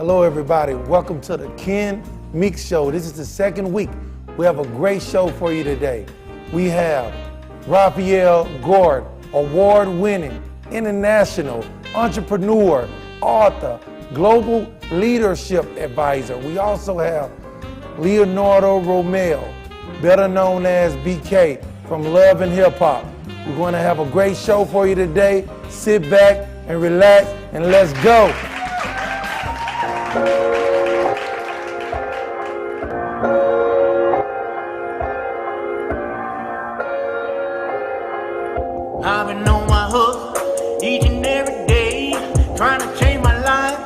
Hello, everybody. Welcome to the Ken Meeks Show. This is the second week. We have a great show for you today. We have Raphael Gord, award-winning, international entrepreneur, author, global leadership advisor. We also have Leonardo Romeo, better known as BK, from Love and Hip Hop. We're going to have a great show for you today. Sit back and relax, and let's go. I've been on my hustle each and every day, trying to change my life.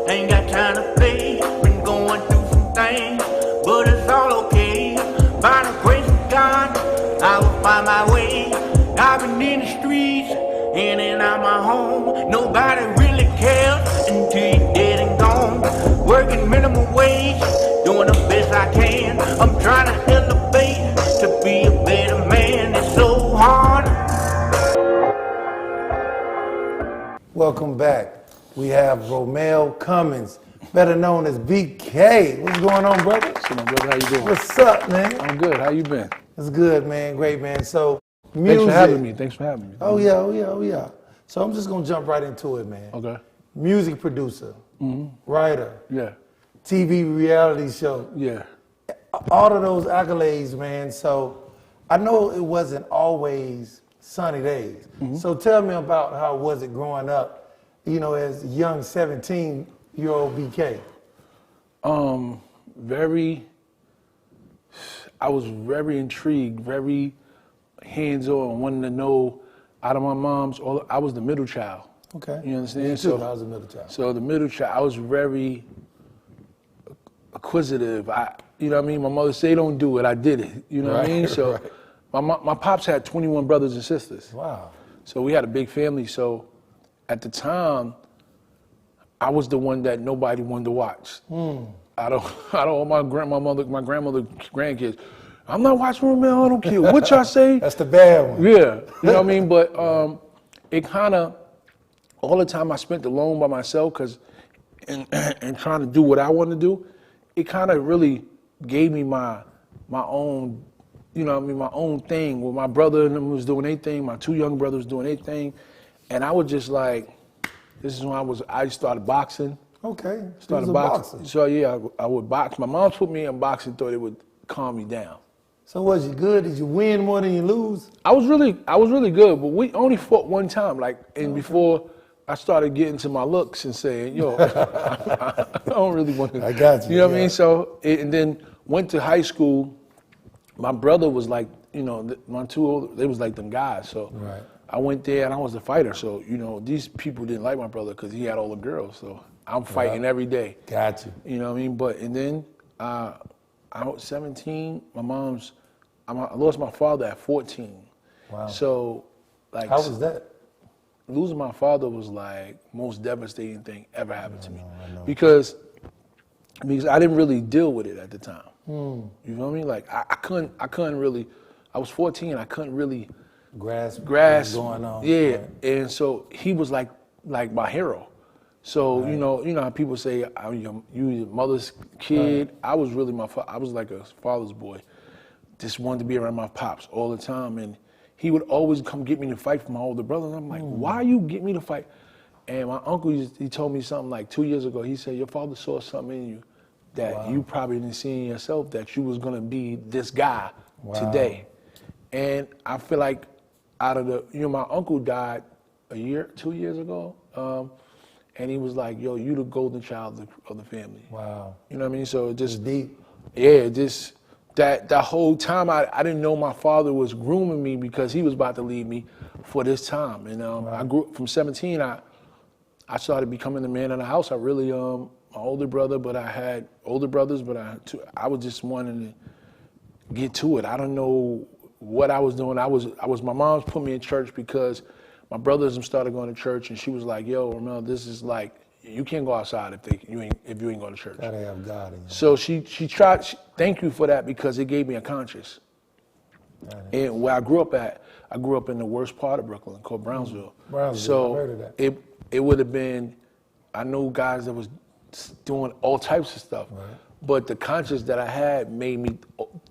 Ain't got time to play. Been going through some things, but it's all okay. By the grace of God, I will find my way. I've been in the streets, in and out my home. Nobody really cares until you're dead and gone. Working minimum wage, doing the best I can. I'm trying to elevate to be a better man. It's so hard. Welcome back. We have Romeo Cummins, better known as BK. What's going on, brother? What's up, brother? How you doing? What's up, man? I'm good. How you been? It's good, man. Great, man. So, music. Thanks for having me. Oh, yeah. So I'm just going to jump right into it, man. Okay. Music producer, writer, Yeah. TV reality show, Yeah. all of those accolades, man. So I know it wasn't always sunny days. So tell me about how was it growing up, you know, as a young 17-year-old BK? I was very intrigued, very hands-on, wanting to know out of my mom's, I was the middle child. Okay. You understand? Me too, I was a middle child. So the middle child, I was very acquisitive. You know what I mean? My mother said, don't do it, I did it. You know what I mean? So my pops had 21 brothers and sisters. Wow. So we had a big family. So at the time, I was the one that nobody wanted to watch. Out of all my grandmother, grandkids, I'm not watching Romeo, I don't care what y'all say. That's the bad one. Yeah, you know what I mean? But it kind of, all the time I spent alone by myself, and trying to do what I wanted to do, it kind of really gave me my own, you know what I mean, my own thing. Where my brother and them was doing their thing, my two young brothers doing their thing, and I was just like, this is when I started boxing. Okay. Started boxing. So yeah, I would box. My mom put me in boxing, thought it would calm me down. So was you good? Did you win more than you lose? I was really good, but we only fought one time. Before I started getting to my looks and saying, yo, I don't really want to. I got you. You know what I mean? So, and then went to high school. My brother was like, you know, my two older, they was like them guys. So I went there and I was a fighter. So, you know, these people didn't like my brother because he had all the girls. So I'm fighting every day. Got you. You know what I mean? And then I was 17. I lost my father at 14. Wow. So, how was that? Losing my father was like most devastating thing ever happened to me. I know. Because I didn't really deal with it at the time. You know what I mean? Like I couldn't really. I was 14. I couldn't really grasp what's going on. Yeah, right. And so he was like my hero. So you know how people say you your mother's kid. Right. I was really I was like a father's boy. Just wanted to be around my pops all the time, and he would always come get me to fight for my older brother. And I'm like, why you get me to fight? And my uncle, he told me something like 2 years ago. He said, your father saw something in you that you probably didn't see in yourself, that you was gonna be this guy today. And I feel like my uncle died 2 years ago. And he was like, yo, you the golden child of the family. Wow. You know what I mean? So it just deep. Yeah, just that whole time I didn't know my father was grooming me because he was about to leave me for this time. And I grew up from 17, I started becoming the man in the house. I really my older brother, but I had older brothers, but I was just wanting to get to it. I don't know what I was doing. My mom's put me in church because my brothers started going to church, and she was like, yo, Romeo, this is like, you can't go outside if you ain't going to church. Gotta have God in you. So she tried. Thank you for that, because it gave me a conscience. And where I grew up in the worst part of Brooklyn, called Brownsville. Brownsville, so I heard of that. it would have been. I know guys that was doing all types of stuff. Right. But the conscience that I had made me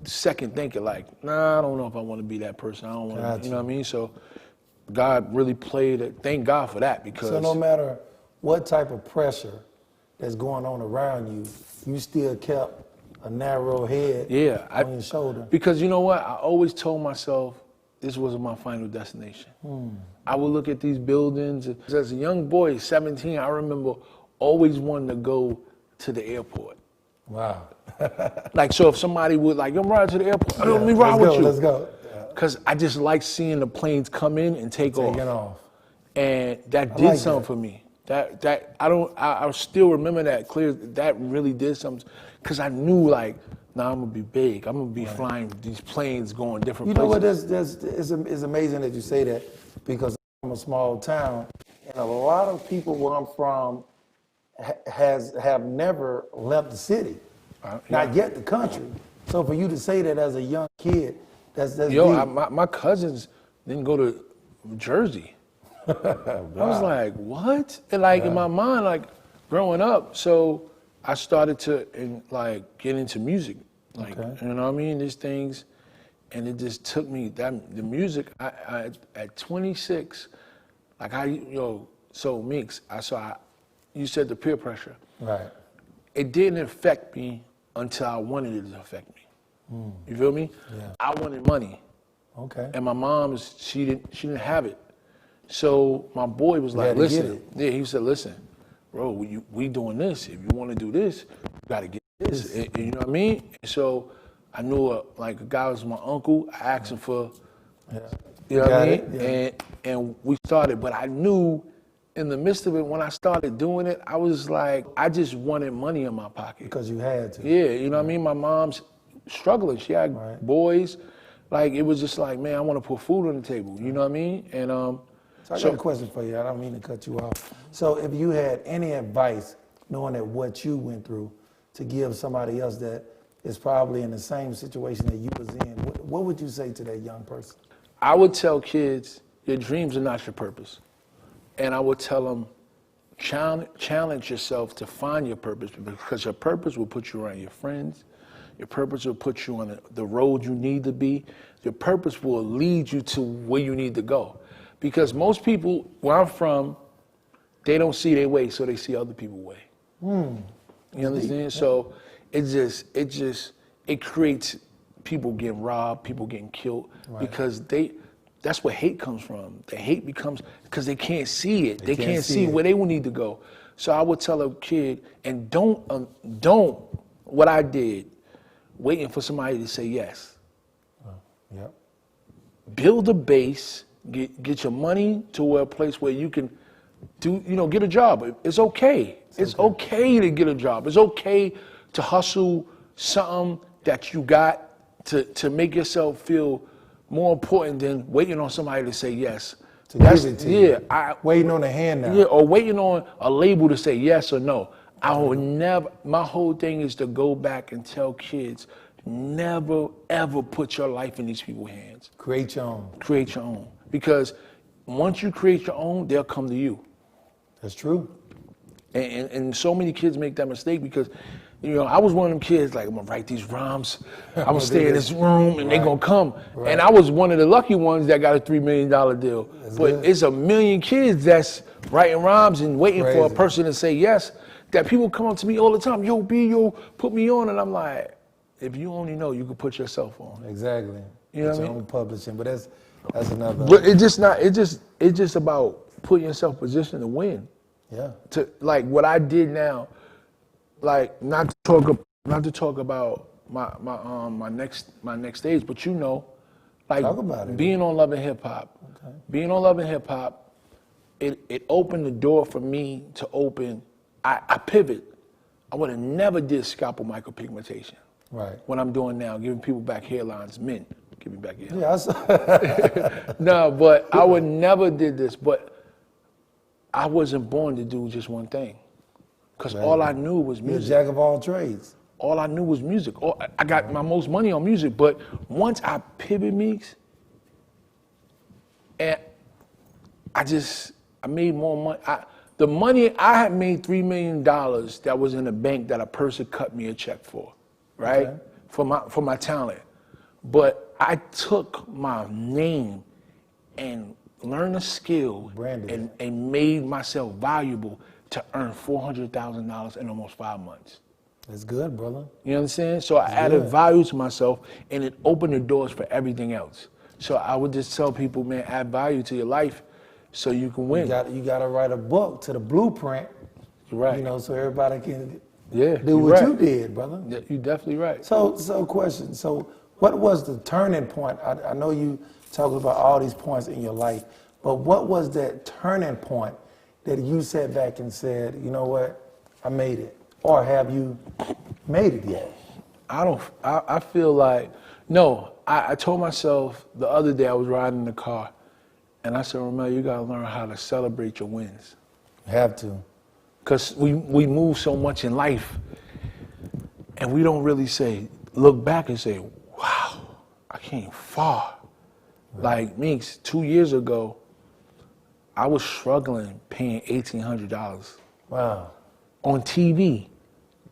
second thinking, like, nah, I don't know if I want to be that person. I don't want to, Gotcha. you know what I mean? So God really played it. Thank God for that, because So no matter what type of pressure that's going on around you, you still kept a narrow head on your shoulder. Because you know what? I always told myself this wasn't my final destination. I would look at these buildings. As a young boy, 17, I remember always wanting to go to the airport. Wow. Like, so if somebody would like, I'm riding to the airport, let me ride with you. Let's go. Because I just like seeing the planes come in and take off. Taking off. And that did something for me. I still remember that clear. That really did something, because I knew, like, I'm gonna be big. I'm gonna be flying these planes going different places. You know what? It's amazing that you say that, because I'm from a small town, and a lot of people where I'm from have never left the city, not yet the country. So for you to say that as a young kid, that's deep. My cousins didn't go to Jersey. Wow. I was like, what? And like in my mind, like growing up, so I started to get into music, like you know what I mean. These things, and it just took me the music. I at 26, like so Meeks. You said the peer pressure. Right. It didn't affect me until I wanted it to affect me. You feel me? Yeah. I wanted money. Okay. And my mom she didn't have it. So my boy was like, listen. Yeah, he said, listen, bro, we doing this. If you want to do this, you got to get this. And, you know what I mean? So I knew a guy was my uncle. I asked him for, you know what I mean? Yeah. And we started. But I knew in the midst of it, when I started doing it, I was like, I just wanted money in my pocket. Because you had to. Yeah, you know what I mean? My mom's struggling. She had boys. Like, it was just like, man, I want to put food on the table. You know what I mean? And so I got a question for you. I don't mean to cut you off. So if you had any advice, knowing that what you went through, to give somebody else that is probably in the same situation that you was in, what would you say to that young person? I would tell kids, your dreams are not your purpose. And I would tell them, challenge yourself to find your purpose, because your purpose will put you around your friends. Your purpose will put you on the road you need to be. Your purpose will lead you to where you need to go. Because most people, where I'm from, they don't see their way, so they see other people's way. You understand? So it creates people getting robbed, people getting killed, because that's where hate comes from. The hate becomes because they can't see it. They can't see where they will need to go. So I would tell a kid, and don't what I did, waiting for somebody to say yes. Build a base, get your money to a place where you can get a job. It's okay. It's okay to get a job. It's okay to hustle something that you got to make yourself feel more important than waiting on somebody to say yes. Waiting on a hand now. Yeah, or waiting on a label to say yes or no. I would never, my whole thing is to go back and tell kids, never, ever put your life in these people's hands. Create your own. Create your own. Because once you create your own, they'll come to you. That's true. And so many kids make that mistake because, I was one of them kids, like, I'm gonna write these rhymes, I'm gonna stay in this room, and they gonna come. And I was one of the lucky ones that got a $3 million deal. But it's a million kids that's writing rhymes and waiting for a person to say yes, that people come up to me all the time, yo, put me on, and I'm like, if you only know, you could put yourself on. Exactly. You know what I mean? Your own publishing, but that's another. But it's just about putting yourself in position to win. Yeah. To like what I did now, like not to talk about my next stage, but like talk about it. Being on Love and Hip Hop. Okay. Being on Love and Hip Hop, it opened the door for me to open. I pivot. I would have never did scalpel micropigmentation. Right. What I'm doing now, giving people back hairlines, men, giving back hairlines. Yeah, no, but I would never did this, but I wasn't born to do just one thing. Because all I knew was music. You're a jack of all trades. All I knew was music. I got my most money on music, but once I pivot Meeks, and I made more money. The money, I had made $3 million that was in a bank that a person cut me a check for, right? Okay. For my talent. But I took my name and learned a skill and made myself valuable to earn $400,000 in almost 5 months. That's good, brother. You understand? So I added value to myself, and it opened the doors for everything else. So I would just tell people, man, add value to your life so you can win. You got to write a book to the blueprint, Right. you know, so everybody can Yeah, do what you did, brother. Yeah, you're definitely right. So question. So what was the turning point? I know you talking about all these points in your life, but what was that turning point that you sat back and said, you know what, I made it? Or have you made it yet? I feel like, no, I told myself the other day I was riding in the car and I said, Romel, you gotta learn how to celebrate your wins. You have to. Because we move so much in life and we don't really look back and say, wow, I came far. Right. Like Meeks, 2 years ago, I was struggling paying $1,800. Wow. On TV,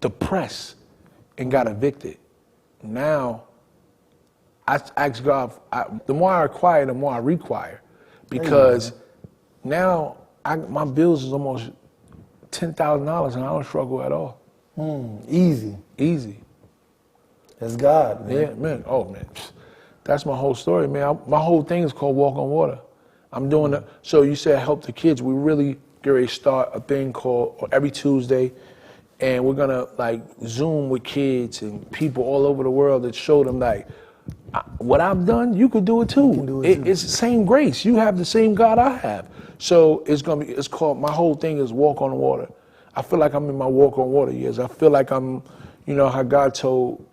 depressed, and got evicted. Now, I ask God, the more I acquire, the more I require. Because now my bills is almost $10,000 and I don't struggle at all. Easy. Easy. That's God, man. Yeah, man. Oh, man. That's my whole story, man. My whole thing is called Walk on Water. I'm doing it. So you said help the kids. We really get ready to start a thing called every Tuesday, and we're gonna like Zoom with kids and people all over the world that show them like what I've done. You could do it too. It's the same grace. You have the same God I have. So it's called. My whole thing is Walk on Water. I feel like I'm in my Walk on Water years. I feel like I'm, you know, how God told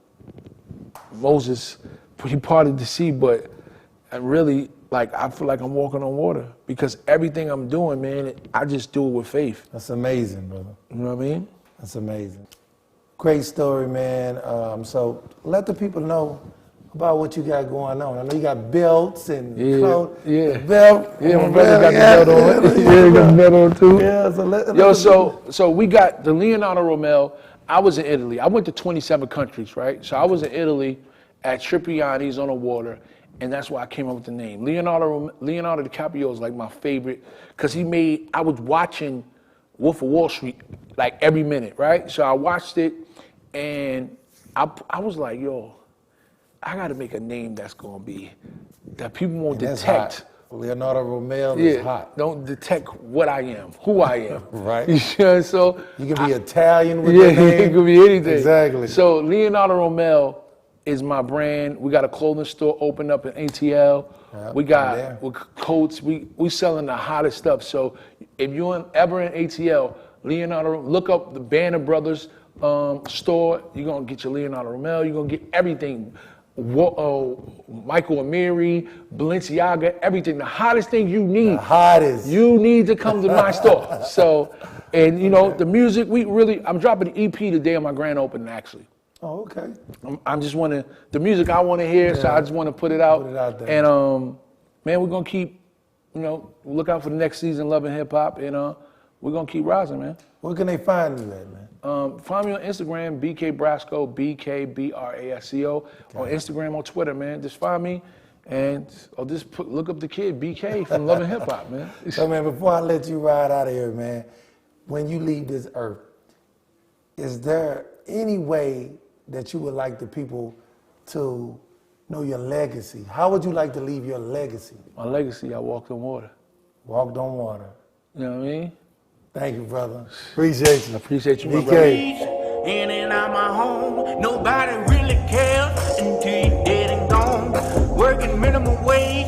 Moses, he parted the sea, but I really. Like, I feel like I'm walking on water because everything I'm doing, man, I just do it with faith. That's amazing, brother. You know what I mean? That's amazing. Great story, man. So let the people know about what you got going on. I know you got belts and clothes. Yeah. Belt. Yeah, my brother got the belt on. Yeah, got the belt on too. Yeah, So we got the Leonardo Romel. I was in Italy. I went to 27 countries, right? So I was in Italy at Tripiani's on the water. And that's why I came up with the name. Leonardo DiCaprio is like my favorite because I was watching Wolf of Wall Street like every minute, right? So I watched it and I was like, yo, I got to make a name that's going to be, that people won't detect. Leonardo Romel is hot. Don't detect what I am, who I am. Right. You know, so you can be Italian with the name. It could be anything. Exactly. So Leonardo Romel is my brand. We got a clothing store open up in ATL. Yep, we got coats. We selling the hottest stuff. So if you're ever in ATL, Leonardo, look up the Banner Brothers store. You're gonna get your Leonardo Romel. You're gonna get everything. Michael Amiri, Balenciaga, everything. The hottest thing you need. The hottest. You need to come to my store. So, and you know, the music, I'm dropping an EP today on my grand opening actually. Oh, okay. I'm just the music I want to hear, so I just want to put it out. Put it out there. And man, we're gonna keep, you know, look out for the next season, Love and Hip Hop, and we're gonna keep rising, man. Where can they find you at, man? Find me on Instagram, BK Brasco, BKBRASCO. On Instagram, on Twitter, man. Just find me, and look up the kid BK from Love and Hip Hop, man. So, man, before I let you ride out of here, man, when you leave this earth, is there any way that you would like the people to know your legacy? How would you like to leave your legacy? My legacy, I walked on water. Walked on water. You know what I mean? Thank you, brother. Appreciate you. I appreciate you, BK. my brother. In and out my home, nobody really cares until you're dead and gone. Working minimum wage,